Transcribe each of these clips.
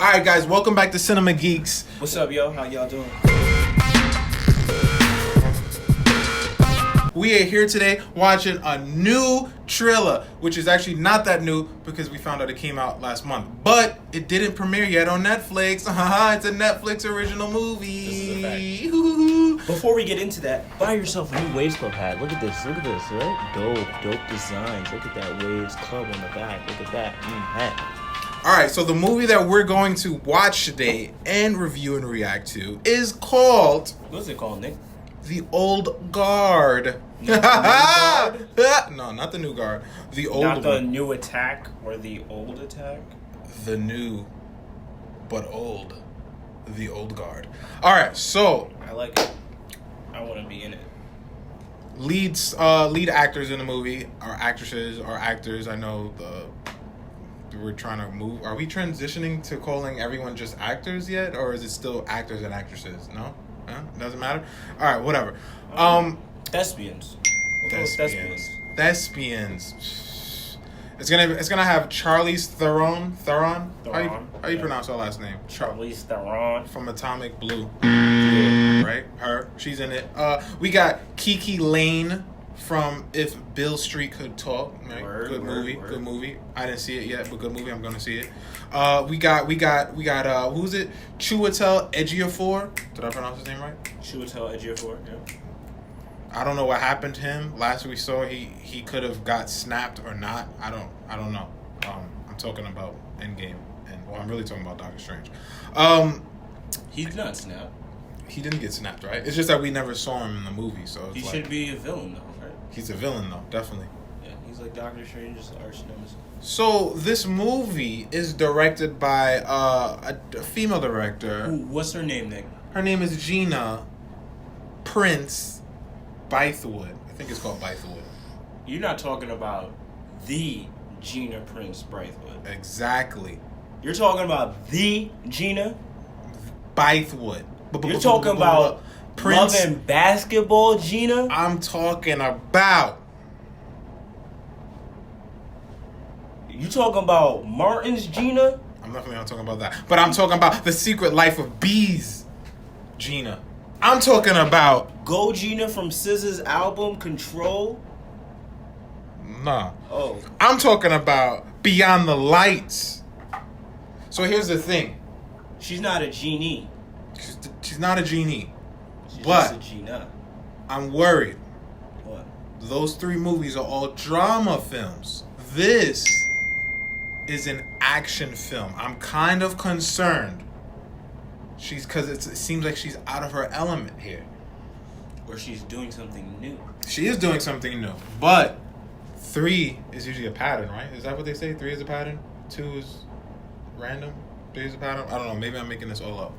Alright guys, welcome back to Cinema Geeks. What's up, yo? How y'all doing? We are here today watching a new thriller, which is actually not that new because we found out it came out last month. But it didn't premiere yet on Netflix. It's a Netflix original movie. This is a fact. Before we get into that, buy yourself a new Wavez Club hat. Look at this, right? Dope designs. Look at that Wavez Club on the back. Look at that hat. Alright, so the movie that we're going to watch today and review and react to is called... What's it called, Nick? The Old Guard. Not the New Guard? No, not the New Guard. The old Not the one. New Attack or the Old Attack? The new, but old. The Old Guard. Alright, so... I like it. I want to be in it. Lead actors in the movie are actresses or actors. I know we're trying to move. Are we transitioning to calling everyone just actors yet, or is it still actors and actresses? No, doesn't matter. All right, whatever. Thespians. Thespians. It's gonna have Charlize Theron. How you pronounce her last name? Charlize Theron From Atomic Blue. Right? Her. She's in it. We got Kiki Lane from If Bill Street Could Talk. Right? Good movie. I didn't see it yet, but good movie. I'm gonna see it. We got who's it? Chiwetel Ejiofor. Did I pronounce his name right? Chiwetel Ejiofor, yeah. I don't know what happened to him. Last we saw, he could have got snapped or not. I don't know. I'm talking about Endgame, and I'm really talking about Doctor Strange. He's not snapped. He didn't get snapped, right? It's just that we never saw him in the movie, so it's he should be a villain, though, right? He's a villain, though, definitely. Yeah, he's like Doctor Strange's arch nemesis. So this movie is directed by a female director. Ooh, what's her name, Nick? Her name is Gina Prince Bythewood. I think it's called Bythewood. You're not talking about the Gina Prince Bythewood. Exactly. You're talking about the Gina Bythewood. You're talking about Prince. Love and Basketball Gina? I'm talking about. You talking about Martin's Gina? I'm definitely not talking about that. But I'm talking about The Secret Life of Bees Gina. I'm talking about... Go Gina from SZA's album, Control? Nah. Oh. I'm talking about Beyond the Lights. So here's the thing. She's not a genie. She's not a genie. She's but just a Gina. I'm worried. What? Those three movies are all drama films. This is an action film. I'm kind of concerned. Because it seems like she's out of her element here. Or she's doing something new. She is doing something new. But 3 is usually a pattern, right? Is that what they say? 3 is a pattern? 2 is random? 3 is a pattern? I don't know. Maybe I'm making this all up.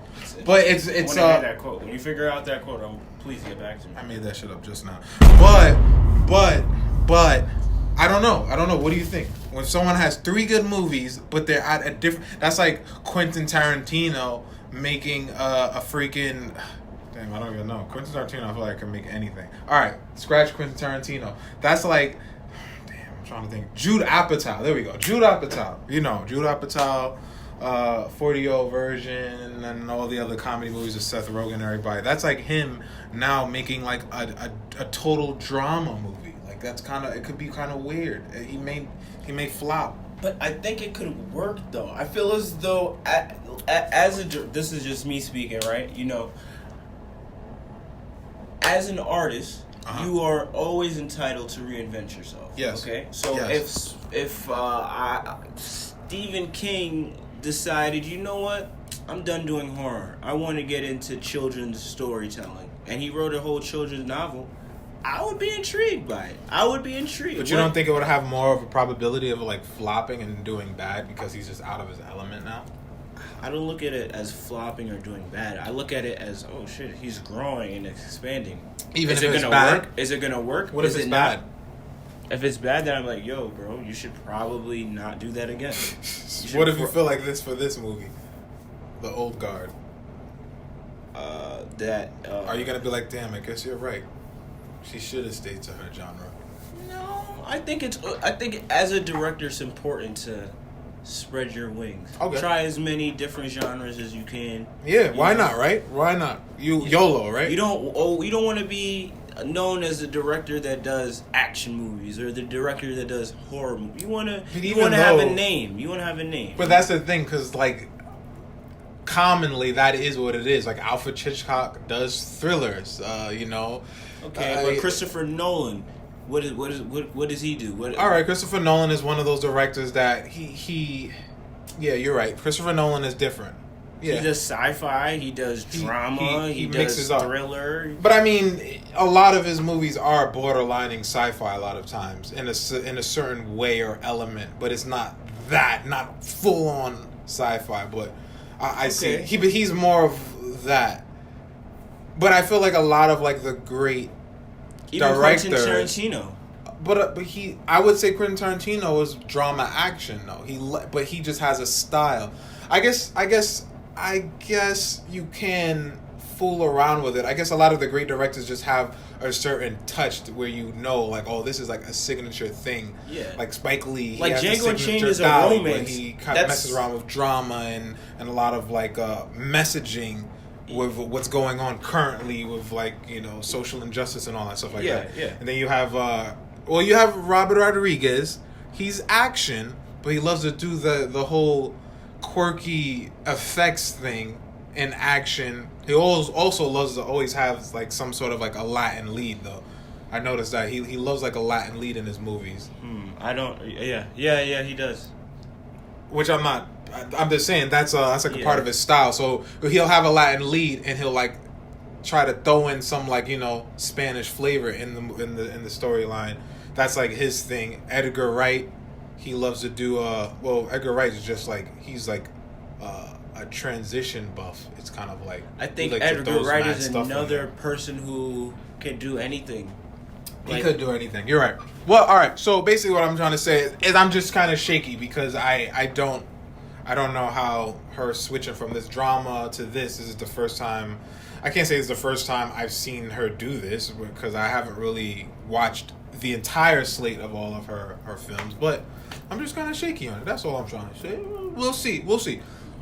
But it's I want to hear that quote. When you figure out that quote, please get back to me. I made that shit up just now. But I don't know. What do you think? When someone has 3 good movies, but they're at a different... That's like Quentin Tarantino making a freaking... Damn, I don't even know. Quentin Tarantino, I feel like can make anything. All right, scratch Quentin Tarantino. That's like... Damn, I'm trying to think. Jude Apatow. There we go. Jude Apatow. You know, Jude Apatow, 40-year-old version, and all the other comedy movies with Seth Rogen and everybody. That's like him now making like a total drama movie. Like that's kind of... It could be kind of weird. He may flop. But I think it could work, though. I feel as though, this is just me speaking, right? You know, as an artist, you are always entitled to reinvent yourself. Yes. Okay. So if Stephen King decided, you know what, I'm done doing horror. I want to get into children's storytelling, and he wrote a whole children's novel. I would be intrigued by it. But you don't think it would have more of a probability of like flopping and doing bad because he's just out of his element now? I don't look at it as flopping or doing bad. I look at it as, oh shit, he's growing and expanding. Even if it's gonna bad? work? Is it gonna work? What if it's bad? If it's bad, then I'm like, yo, bro, you should probably not do that again. What if you feel like this for this movie, The Old Guard? Are you gonna be like, damn? I guess you're right. She should have stayed to her genre. No, I think as a director, it's important to spread your wings. Okay. Try as many different genres as you can. Yeah, why not, right? Why not? YOLO, right? You don't want to be known as the director that does action movies or the director that does horror movies. You want to have a name. You want to have a name. But that's the thing, because like commonly that is what it is. Like Alfred Hitchcock does thrillers. Okay, but Christopher Nolan, what does he do? All right, Christopher Nolan is one of those directors that he yeah, you're right. Christopher Nolan is different. Yeah. He does sci-fi, he does drama, he mixes does up. thriller. But I mean, a lot of his movies are borderlining sci-fi a lot of times in a certain way or element, but it's not full on sci-fi. But I see he's more of that. But I feel like a lot of like the great even directors, Quentin Tarantino. But I would say Quentin Tarantino is drama action though. But he just has a style. I guess you can fool around with it. I guess a lot of the great directors just have a certain touch where like, oh, this is like a signature thing. Yeah. Like Spike Lee. Like Django Unchained is a style, romance. He kind of messes around with drama and a lot of like messaging with what's going on currently with like, social injustice and all that stuff like that. Yeah. And then you have Robert Rodriguez. He's action, but he loves to do the whole quirky effects thing in action. He also loves to always have like some sort of like a Latin lead though. I noticed that he loves like a Latin lead in his movies. Yeah, he does. Which I'm just saying that's like a part of his style. So he'll have a Latin lead and he'll like try to throw in some like Spanish flavor in the storyline. That's like his thing. Edgar Wright, he loves to do Edgar Wright is just like he's like a transition buff. It's kind of like I think Edgar Wright is another person who can do anything. He could do anything. You're right. Well, all right. So basically, what I'm trying to say is I'm just kind of shaky because I don't know how her switching from this drama to this is the first time. I can't say it's the first time I've seen her do this because I haven't really watched the entire slate of all of her films, but I'm just kind of shaky on it. That's all I'm trying to say. We'll see.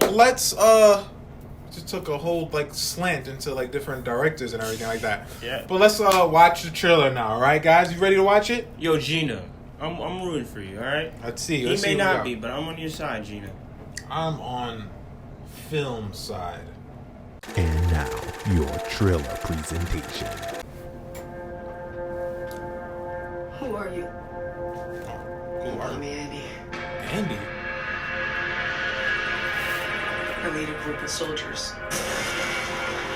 Let's just took a whole like slant into like different directors and everything like that. Yeah. But let's watch the trailer now. All right, guys, you ready to watch it? Yo, Gina, I'm rooting for you. All right. Let's see. He may not be, but I'm on your side, Gina. I'm on film side. And now your trailer presentation. Who are you? Call me Andy. Andy. I lead a group of soldiers.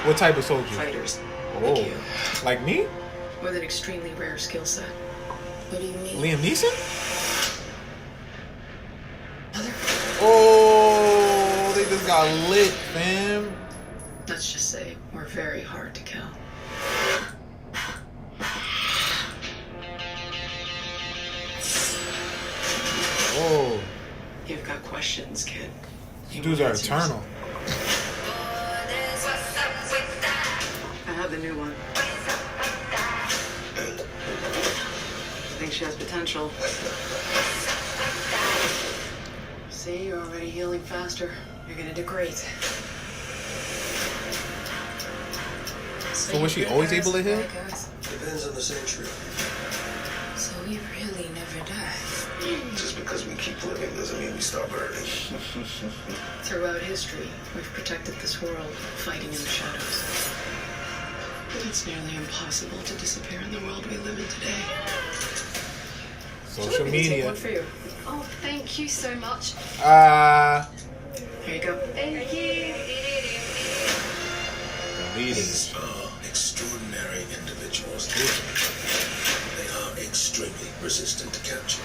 What type of soldier? Fighters. Oh, Like you. like me? With an extremely rare skill set. What do you mean? Liam Neeson? Mother? Oh, they just got lit, fam. Let's just say we're very hard to kill. Oh, You've got questions, kid. these dudes are eternal. I have the new one. I think she has potential. See, you're already healing faster. You're gonna do great. So was she always able to heal? Depends on the century. So we really never die. Just because we keep living doesn't mean we stop hurting. Throughout history, we've protected this world, fighting in the shadows. But it's nearly impossible to disappear in the world we live in today. Social Take media. one for you. Oh, thank you so much. Here you go. Thank you. These are extraordinary individuals. They are extremely resistant to capture.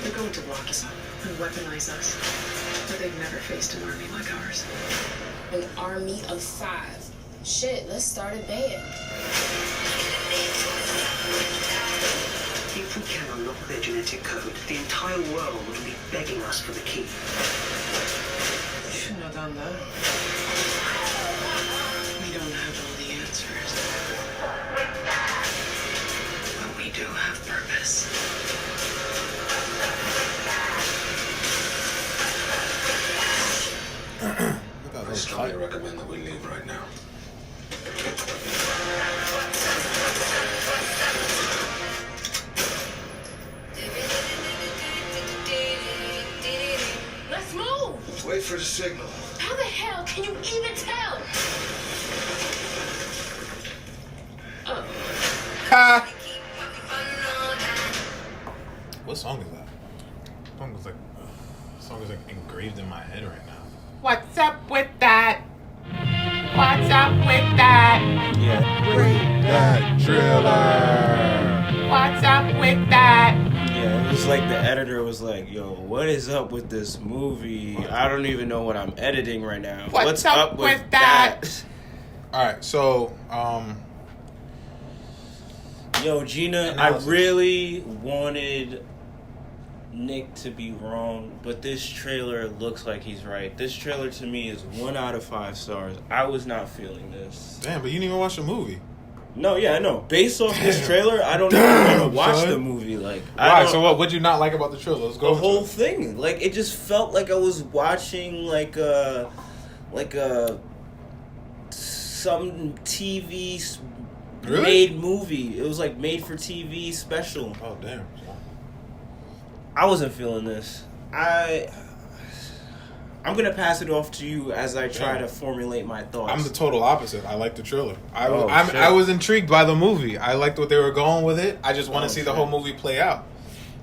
They're going to lock us up and weaponize us. But they've never faced an army like ours. An army of 5. Shit, let's start a band. If we can unlock their genetic code, the entire world will be begging us for the key. You shouldn't have done that. We don't have all the answers. But we do have purpose. recommend that we leave right now. Let's move. Wait for the signal. How the hell can you even tell? Oh. Ha! What song is that? Song is like engraved in my head right now. What's up with that? What's up with that? Yeah. Rate that trailer. What's up with that? Yeah, it was like the editor was like, yo, what is up with this movie? I don't even know what I'm editing right now. What's up with that? Alright, so, yo, Gina, analysis. I really wanted Nick to be wrong, but this trailer looks like he's right. This trailer to me is 1 out of 5 stars. I was not feeling this. Damn, but you didn't even watch the movie. No, yeah, I know. Based off this trailer, I don't even want to watch the movie. Like, Why? So what would you not like about the trailer? Let's go. The whole thing. Like, it just felt like I was watching some TV Really? made movie. It was like made for TV special. Oh damn. I wasn't feeling this. I'm gonna pass it off to you as I try to formulate my thoughts. I'm the total opposite. I like the trailer. I shit. was intrigued by the movie. I liked what they were going with it. I just want to see the shit. whole movie play out.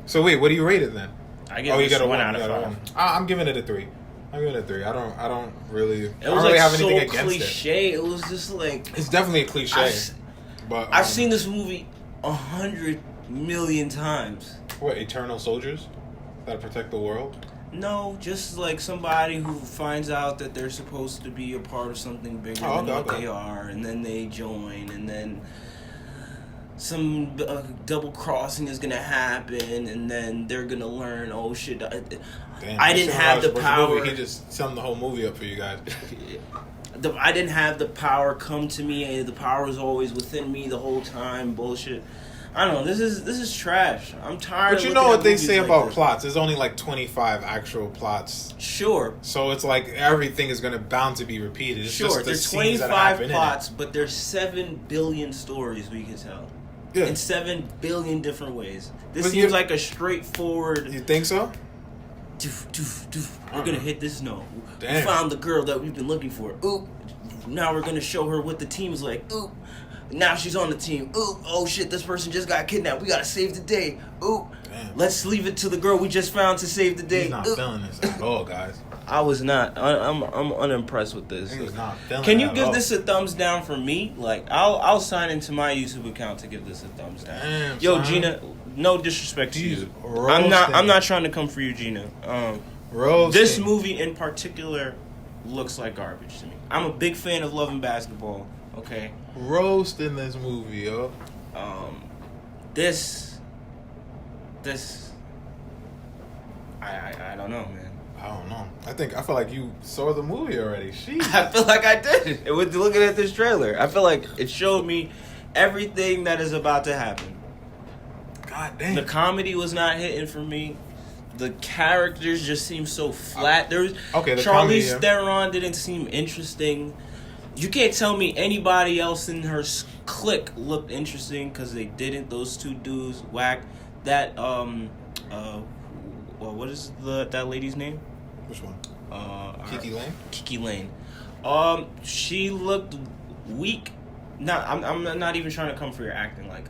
So wait, what do you rate it then? I give it 1 out of 5. I'm giving it a 3. I'm giving it a 3. I don't really. It I don't was really like have so anything against cliche. It was just like it. It's definitely a cliche. But I've seen this movie 100 million times. What, Eternal Soldiers that protect the world? No, just like somebody who finds out that they're supposed to be a part of something bigger than what they are, and then they join, and then some double crossing is gonna happen, and then they're gonna learn. Oh shit! Damn, I didn't have the power. He just summed the whole movie up for you guys. I didn't have the power come to me, and the power was always within me the whole time. Bullshit. I don't know. This is trash. I'm tired. But you of know looking what at they movies say like about this. plots. There's only like 25 actual plots. Sure. So it's like everything is bound to be repeated. It's Sure. just the There's scenes that 25 happen in it. plots, but there's 7 billion stories we can tell. Yeah. In 7 billion different ways. This But seems like a straightforward. You think so? Doof, doof, doof. We're gonna hit this note. We Damn. found the girl that we've been looking for. Oop. Now we're gonna show her what the team is like. Oop. Now she's on the team. Oop. Oh shit, this person just got kidnapped. We gotta save the day. Oop. Damn. Let's leave it to the girl we just found to save the day. He's not Oop. feeling this at all, guys. I was not. I'm unimpressed with this. He was not feeling Can it you at give all. this a thumbs down for me? Like, I'll sign into my YouTube account to give this a thumbs down. Damn, Yo, son. Gina, no disrespect to He's you. I'm roasting. not trying to come for you, Gina. Roasting. This movie in particular looks like garbage to me. I'm a big fan of Love and Basketball. Okay. Roasting this movie, yo. This. I don't know, man. I don't know. I feel like you saw the movie already. Sheesh. I feel like I did. With looking at this trailer, I feel like it showed me everything that is about to happen. God damn. The comedy was not hitting for me. The characters just seem so flat. There's the comedy, Charlize yeah. Theron didn't seem interesting. You can't tell me anybody else in her clique looked interesting because they didn't. Those two dudes whack. That what is that lady's name? Which one? Kiki Lane? Kiki Lane. She looked weak. I'm not even trying to come for your acting. Like,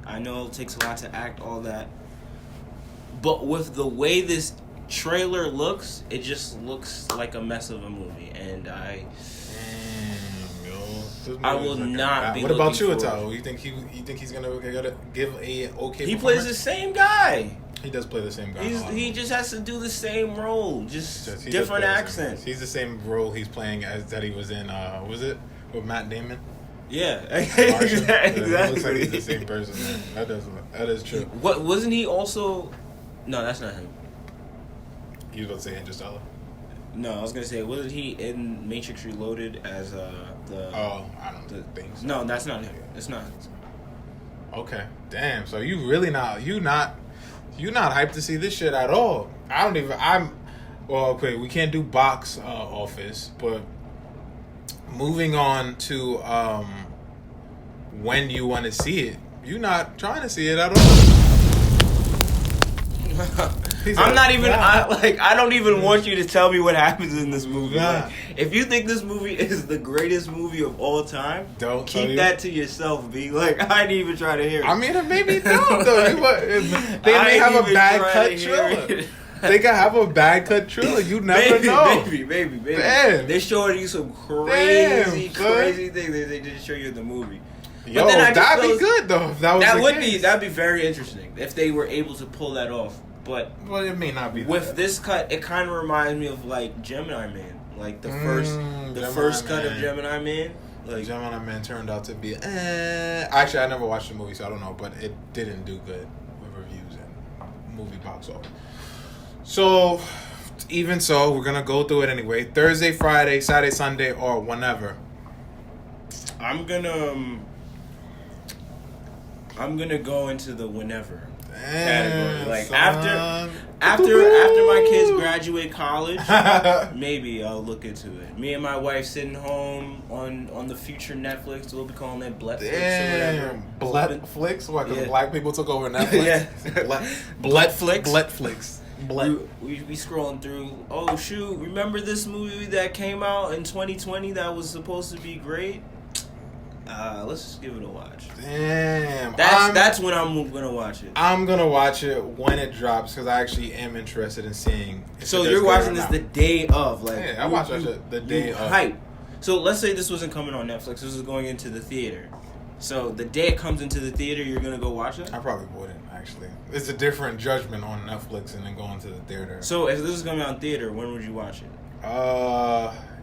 I know it takes a lot to act, all that. But with the way this trailer looks, it just looks like a mess of a movie, and I will not be. What about looking Chiwetel? forward. You think he's gonna give a okay? He plays the same guy. He does play the same guy. He just has to do the same role, just He does different play the same accent. role. He's the same role he's playing as that he was in. Was it with Matt Damon? Yeah, Martian? exactly. It looks like he's the same person. Man. That is true. What wasn't he also? No, that's not him. You was about to say Interstellar? No, I was gonna say, wasn't he in Matrix Reloaded as the? Oh, I don't think so. No, that's not him. It's not him. Okay, damn. So you really you not hyped to see this shit at all. Well, okay, we can't do box office, but moving on to when you want to see it. You're not trying to see it at all. I'm not even. I don't even want you to tell me what happens in this movie. Nah. Like, if you think this movie is the greatest movie of all time, Don't tell keep you. that to yourself. Be like, I didn't even try to hear it. I mean, it may be dumb though. They may have a bad cut trailer. They can have a bad cut trailer. You never know. Maybe. Damn. They're showing you some crazy things they didn't show you in the movie. Yo, but then I just that'd be feel- good though. If that was the case. that'd be very interesting if they were able to pull that off. But Well, it may not be. with that. this cut, it kind of reminds me of like Gemini Man, like the first Gemini cut of Man. Gemini Man. Like Gemini Man turned out to be. Actually, I never watched the movie, so I don't know. But it didn't do good with reviews and movie box office. So, even so, we're gonna go through it anyway. Thursday, Friday, Saturday, Sunday, or whenever. I'm gonna go into the whenever category. Like son. after my kids graduate college, maybe I'll look into it. Me and my wife sitting home on the future Netflix. We'll be calling it Bletflix or whatever. Bletflix? What? Because Yeah. black people took over Netflix? Yeah. Bletflix. Bletflix. Blet. We scrolling through. Oh shoot! Remember this movie that came out in 2020 that was supposed to be great? Let's just give it a watch. Damn. That's when I'm gonna watch it. I'm gonna watch it when it drops because I actually am interested in seeing. If So it does you're good watching or this not. the day of, like Yeah, I watch that shit the day of. Hype. So let's say this wasn't coming on Netflix. This was going into the theater. So the day it comes into the theater, you're gonna go watch it. I probably wouldn't actually. It's a different judgment on Netflix and then going to the theater. So if this is coming out in theater, when would you watch it?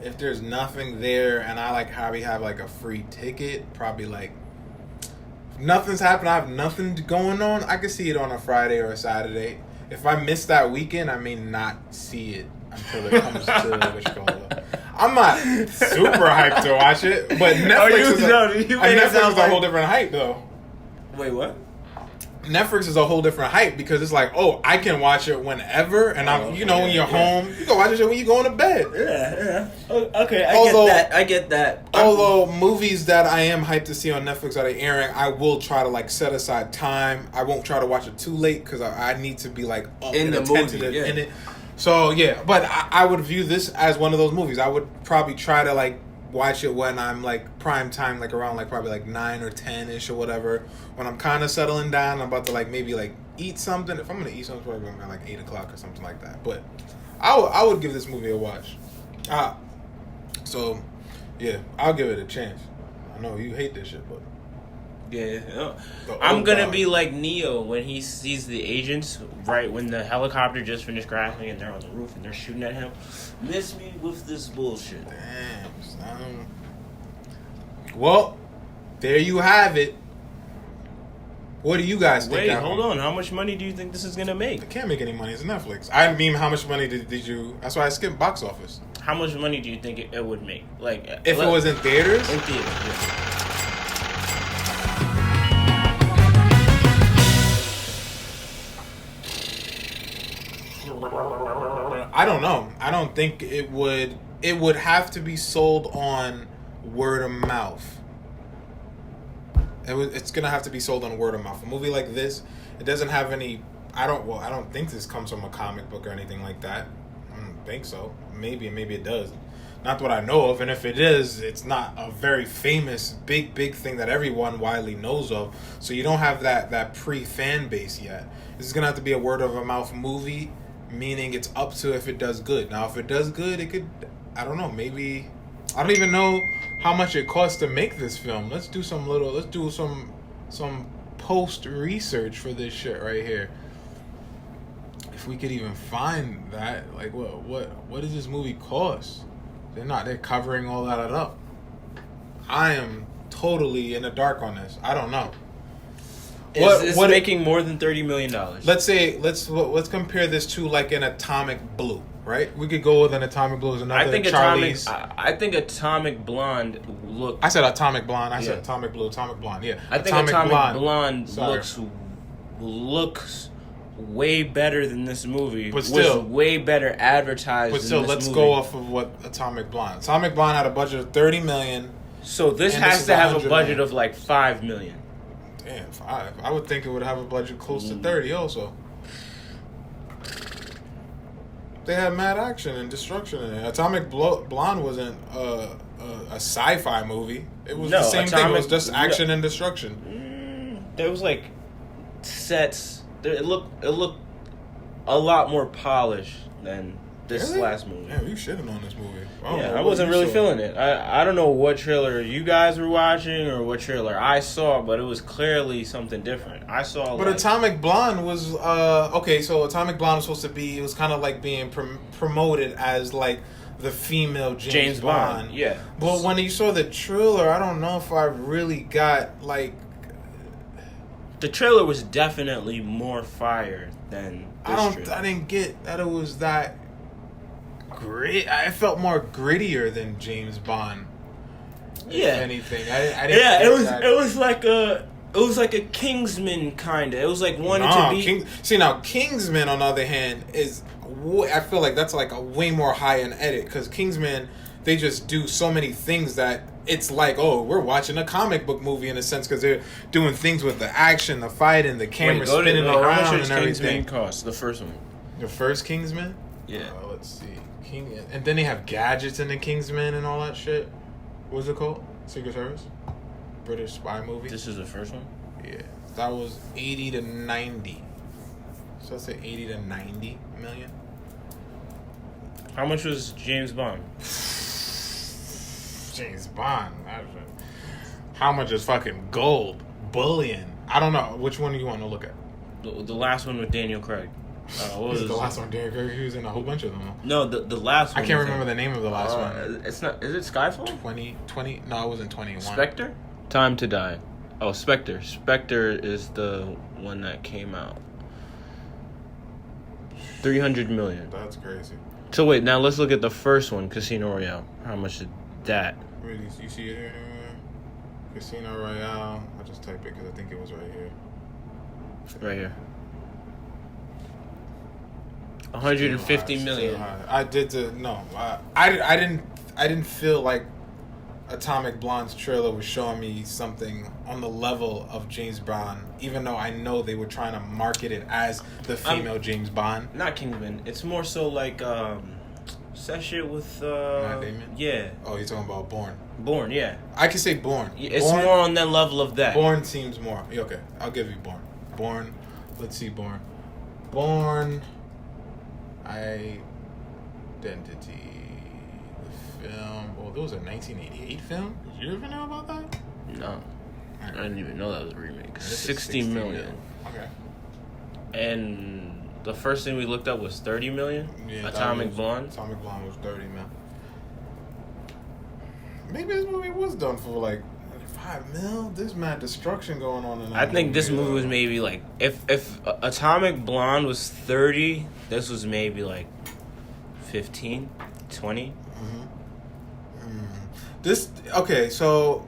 If there's nothing there and I like probably have like a free ticket, probably like if nothing's happening, I have nothing going on, I could see it on a Friday or a Saturday. If I miss that weekend, I may not see it until it comes to what you call it. I'm not super hyped to watch it, but Netflix is a whole different hype though. Wait, what? Netflix is a whole different hype because it's like, oh, I can watch it whenever, and when you're home, you can watch it when you go to bed. Yeah. Okay, I get that. Although movies that I am hyped to see on Netflix that are airing, I will try to like set aside time. I won't try to watch it too late because I need to be like up In and the attentive movie, yeah. in it. So yeah, but I would view this as one of those movies. I would probably try to like watch it when I'm like prime time, like around like probably like 9 or 10ish or whatever. When I'm kind of settling down, I'm about to like maybe like eat something. If I'm gonna eat something, probably around like 8 o'clock or something like that. But I would give this movie a watch. So yeah, I'll give it a chance. I know you hate this shit, but Yeah. I'm gonna be like Neo when he sees the agents right when the helicopter just finished crashing and they're on the roof and they're shooting at him. Miss me with this bullshit. Damn, son. Well, there you have it. What do you guys think? Wait, hold on. How much money do you think this is gonna make? It can't make any money. It's Netflix. I mean, how much money did you? That's why I skipped box office. How much money do you think it would make? Like If it was in theaters? In theaters, yeah. I don't know. I don't think it would. It would have to be sold on word of mouth. It's gonna have to be sold on word of mouth. A movie like this, it doesn't have any. I don't think this comes from a comic book or anything like that. I don't think so. Maybe it does. Not what I know of. And if it is, it's not a very famous, big thing that everyone widely knows of. So you don't have that pre-fan base yet. This is gonna have to be a word of mouth movie, meaning it's up to if it does good. Now, if it does good, it could. I don't know. Maybe I don't even know how much it costs to make this film. Let's do some post research for this shit right here. If we could even find that, like, what does this movie cost? They're covering all that up. I am totally in the dark on this. I don't know. Is this making more than $30 million? Let's compare this to like an Atomic Blue, right? We could go with an Atomic Blue as another I think Charlie's. I think Atomic Blonde I said Atomic Blonde. I said Yeah. Atomic Blue, Atomic Blonde. Yeah. I think Atomic Blonde Sorry. looks way better than this movie. But still, was way better advertised. But still, than this let's movie. go off of what Atomic Blonde. Atomic Blonde had a budget of $30 million. So this and has is to have a 100 budget million. of like $5 million. Damn, 5. I would think it would have a budget close to 30 also. They had mad action and destruction in it. Atomic Blonde wasn't a sci-fi movie. It was the same thing. It was just action and destruction. There was like sets. It looked a lot more polished than this Really? last movie. Damn, you shitting on this movie. I wasn't really feeling it. I don't know what trailer you guys were watching or what trailer I saw, but it was clearly something different. I saw. But Atomic Blonde was okay. So Atomic Blonde was supposed to be. It was kind of like being promoted as like the female James Bond. Yeah. But when you saw the trailer, I don't know if I really got like. The trailer was definitely more fire than this trailer. I didn't get that it was that grit. I felt more grittier than James Bond. Yeah. If anything, I didn't. Yeah, get it was. that. It was like a. It was like a Kingsman kind of. It was like wanting to be. See now, Kingsman on the other hand is. I feel like that's like a way more high end edit because Kingsman, they just do so many things that it's like, oh, we're watching a comic book movie in a sense because they're doing things with the action, the fight, and the camera spinning around how much and does everything. Kingsman cost? The first one. The first Kingsman? Yeah. Let's see. And then they have gadgets in the Kingsman and all that shit. What's it called? Secret Service? British spy movie? This is the first one? Yeah. That was 80 to 90. So let's say 80 to 90 million. How much was James Bond? James Bond. How much is fucking gold? Bullion. I don't know. Which one do you want to look at? The last one with Daniel Craig. What was the last one? Daniel Craig. He was in a whole bunch of them. No, the last one. I can't remember the name of the last one. It's not. Is it Skyfall? 20? No, it wasn't 21. Spectre? Time to Die. Oh, Spectre. Spectre is the one that came out. 300 million. That's crazy. So wait, now let's look at the first one, Casino Royale. How much did that? Really, you see it here? Casino Royale. I'll just type it because I think it was right here. Right here. 150 million. I didn't feel like Atomic Blonde's trailer was showing me something on the level of James Bond, even though I know they were trying to market it as the female James Bond. Not Kingsman. It's more so like that shit with Matt Damon? Yeah. Oh, you're talking about Bourne. Bourne, yeah. I can say Bourne. It's Bourne, more on that level of that. Bourne seems more. Okay, I'll give you Bourne. Bourne. Let's see Bourne. Bourne. Identity. The film. Well, there was a 1988 film. Did you ever know about that? No. I didn't even know that was a remake. This is 60 million. Okay. And the first thing we looked up was 30 million? Yeah, Atomic Blonde? Atomic Blonde was 30 mil. Maybe this movie was done for like 5 mil. There's mad destruction going on in that I think this movie was though. maybe like if Atomic Blonde was 30, this was maybe like 15, 20. This okay, so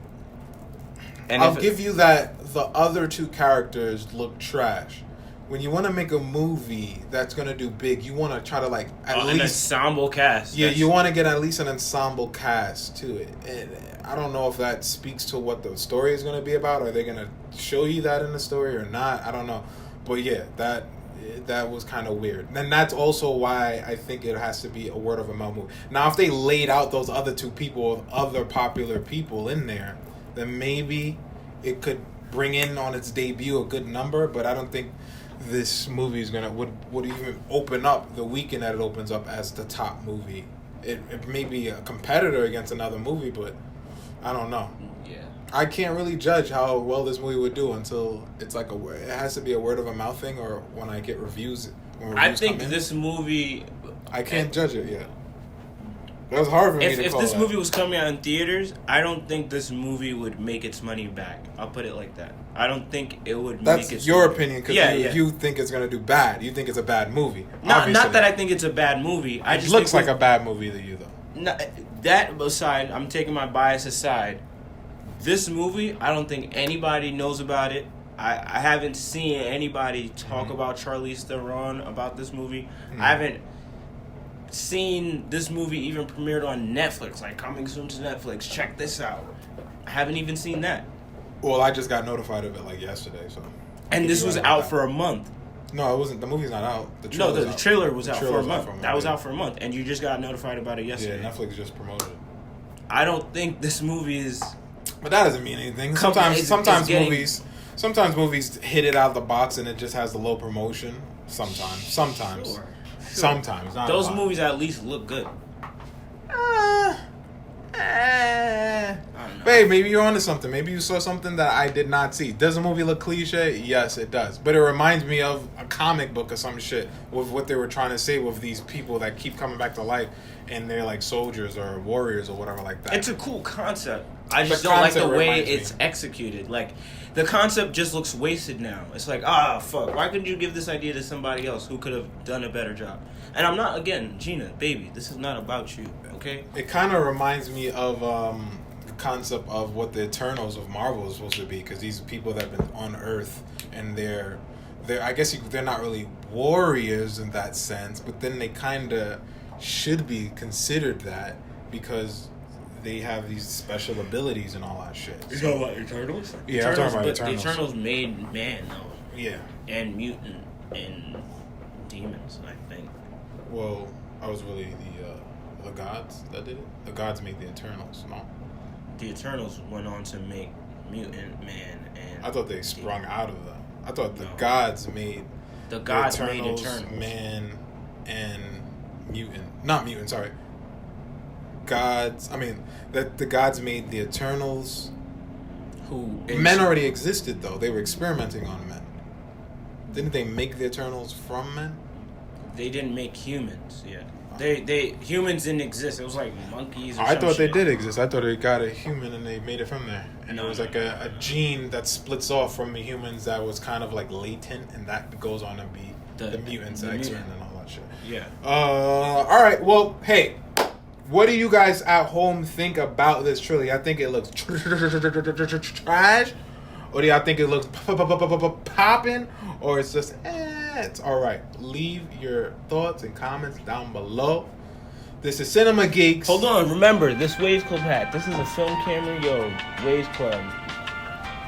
And I'll give you that the other two characters look trash. When you want to make a movie that's gonna do big, you want to try to like at an least ensemble cast. Yeah, you want to get at least an ensemble cast to it. And I don't know if that speaks to what the story is going to be about. Are they going to show you that in the story or not? I don't know. But yeah, that was kind of weird. And that's also why I think it has to be a word of a mouth movie. Now, if they laid out those other two people, other popular people in there, then maybe it could bring in on its debut a good number. But I don't think this movie is would even open up the weekend that it opens up as the top movie. It may be a competitor against another movie, but I don't know. Yeah. I can't really judge how well this movie would do until it's like it has to be a word of a mouth thing, or when I get reviews. I think this movie. I can't judge it yet. That was hard for me to call. If this movie was coming out in theaters, I don't think this movie would make its money back. I'll put it like that. I don't think it would make its That's your money. opinion, because you you think it's going to do bad. You think it's a bad movie. Not that I think it's a bad movie. I just looks think like a bad movie to you, though. No, that aside, I'm taking my bias aside. This movie, I don't think anybody knows about it. I haven't seen anybody talk about Charlize Theron about this movie. I haven't seen this movie even premiered on Netflix, like coming soon to Netflix. Check this out. I haven't even seen that. Well, I just got notified of it like yesterday, so. And this was out for a month. No, it wasn't. The movie's not out. The trailer was out for a month. That was out for a month, and you just got notified about it yesterday. Yeah, Netflix just promoted it. I don't think this movie is. But that doesn't mean anything. Sometimes movies hit it out of the box and it just has the low promotion. Sometimes. Sure. Sometimes. Not those movies at least look good. Babe, maybe you're onto something. Maybe you saw something that I did not see. Does the movie look cliche? Yes, it does. But it reminds me of a comic book or some shit with what they were trying to say with these people that keep coming back to life and they're like soldiers or warriors or whatever like that. It's a cool concept. I just don't like the way it's executed. Like, the concept just looks wasted now. It's like, fuck. Why couldn't you give this idea to somebody else who could have done a better job? And I'm not, again, Gina, baby, this is not about you, okay? It kind of reminds me of the concept of what the Eternals of Marvel is supposed to be, because these people that have been on Earth and they're I guess they're not really warriors in that sense, but then they kind of should be considered that because they have these special abilities and all that shit. You talking about Eternals? Yeah, I'm talking about Eternals. The Eternals made man, though. Yeah. And mutant and demons, I think. Well, I was really the gods that did it. The gods made the Eternals, no? The Eternals went on to make mutant man and. I thought they sprung out of them. I thought the gods made. The gods the Eternals, made Eternals. Man and mutant. Not mutant, sorry. Gods. I mean, that the gods made the Eternals. Men already existed, though. They were experimenting on men. Didn't they make the Eternals from men? They didn't make humans yet. Humans didn't exist. It was like monkeys. I thought they did exist. I thought they got a human and they made it from there. And it was like a gene that splits off from the humans that was kind of like latent, and that goes on to be the mutants, X-Men, and all that shit. Yeah. All right. Well, hey, what do you guys at home think about this trilogy? I think it looks trash, or do y'all think it looks popping, or it's just it's all right? Leave your thoughts and comments down below. This is Cinema Geeks. Hold on, remember this Wavez Club hat. This is a film camera, Wavez Club.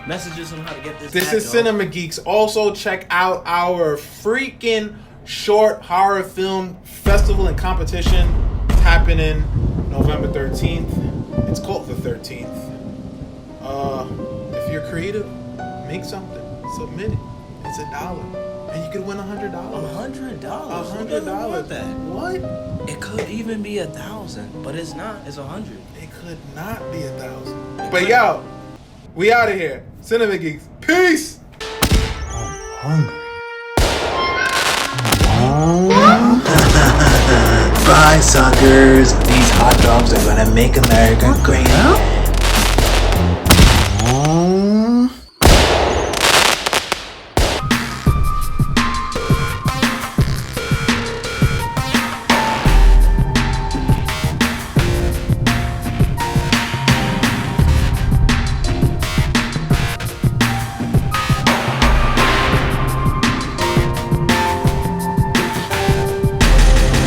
Messages on how to get this. This is Cinema Geeks. Also, check out our freaking short horror film festival and competition. It's happening November 13th. It's called the 13th. If you're creative, make something. Submit it. It's $1. And you could win $100. $100. $100. That. What? It could even be 1,000, but it's not. It's 100. It could not be 1,000. But yo, we out of here. Cinema Geeks. Peace. I'm hungry. Bye, suckers. These hot dogs are gonna make America great.